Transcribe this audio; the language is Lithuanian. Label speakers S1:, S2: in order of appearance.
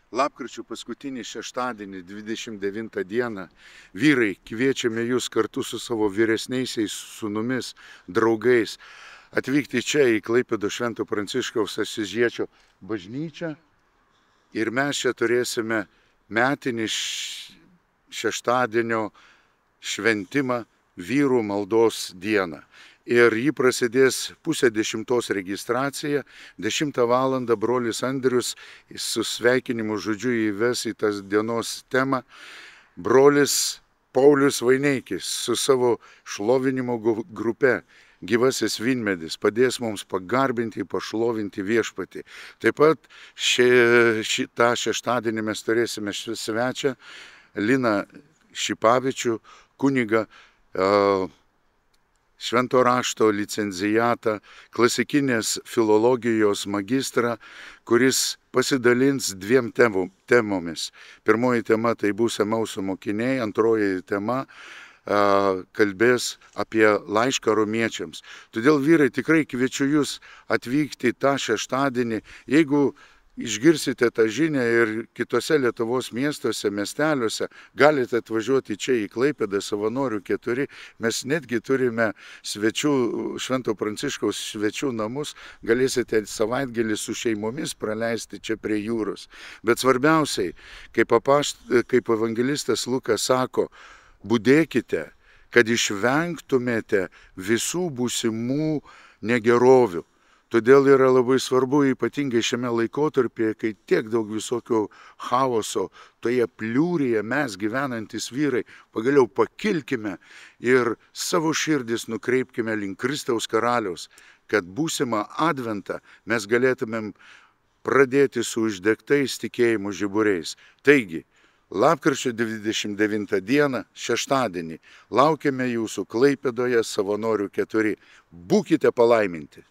S1: Lapkričio paskutinį šeštadienį, 29 dieną, vyrai, kviečiame jūs kartu su savo vyresniaisiais sūnumis, draugais, atvykti čia į Klaipėdos Švento Pranciškaus Asyžiečio bažnyčią ir mes čia turėsime metinį šeštadienio šventimą vyrų maldos dieną. Ir jį prasidės 9:30 registracija, 10 valandą brolis Andrius su sveikinimu žodžiu įves į tas dienos temą. Brolis Paulius Vaineikis su savo šlovinimo grupe Gyvasis vynmedis padės mums pagarbinti, pašlovinti viešpatį. Taip pat šitą šeštadienį mes turėsime svečią Liną Šipavičių, kunigą, Švento rašto licenzijatą, klasikinės filologijos magistrą, kuris pasidalins dviem temomis. Pirmoji tema tai bus Emauso mokiniai, antroji tema kalbės apie laišką romiečiams. Todėl, vyrai, tikrai kviečiu jūs atvykti tą šeštadienį. Jeigu išgirsite tą žinią ir kitose Lietuvos miestuose, miesteliuose, galite atvažiuoti čia į Klaipėdą, Savanorių 4. Mes netgi turime svečių, Švento Pranciškaus svečių namus, galėsite savaitgalį su šeimomis praleisti čia prie jūros. Bet svarbiausiai, kaip evangelistas Lukas sako, budėkite, kad išvengtumėte visų būsimų negerovių. Todėl yra labai svarbu, ypatingai šiame laikotarpyje, kai tiek daug visokio chaoso, toje pliūrėje mes gyvenantis vyrai, pagaliau pakilkime ir savo širdis nukreipkime link Kristaus karaliaus, kad būsimą adventą mes galėtumėm pradėti su uždegtais tikėjimo žiburiais. Taigi, lapkričio 29 dieną, šeštadienį, laukiame jūsų Klaipėdoje Savanorių 4. Būkite palaiminti.